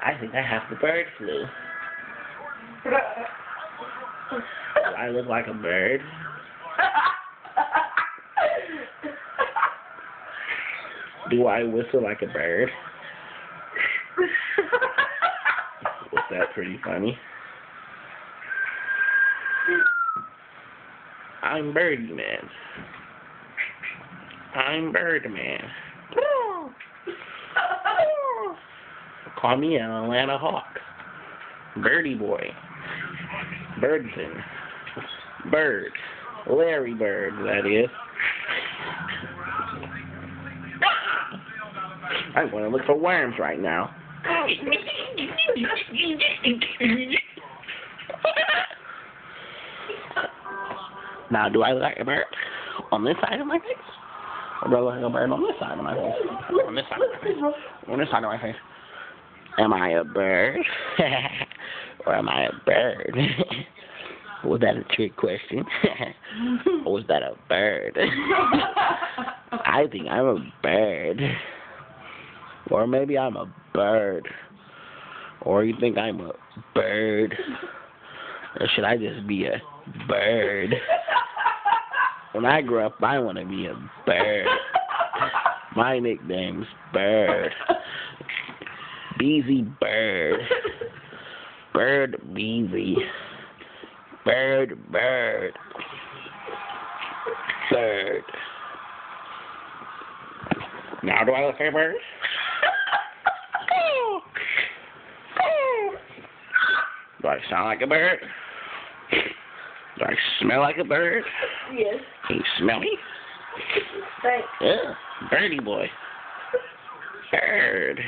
I think I have the bird flu. Do I look like a bird? Do I whistle like a bird? Was that pretty funny? I'm Birdie Man. I'm Birdman. Call me an Atlanta Hawk. Birdie Boy. Birdson. Bird. Larry Bird, that is. I'm going to look for worms right now. Now, do I look like a bird on this side of my face? Or do I look like a bird on this side of my face? On this side of my face. On this side of my face. Am I a bird? Or am I a bird? Was that a trick question? Or was that a bird? I think I'm a bird. Or maybe I'm a bird. Or you think I'm a bird? Or should I just be a bird? When I grow up, I want to be a bird. My nickname's Bird. Beezy Bird. Bird Beezy. Bird. Bird. Now do I look like a bird? Do I sound like a bird? Do I smell like a bird? Yes. Can you smell me? Thanks. Yeah. Birdie boy. Bird.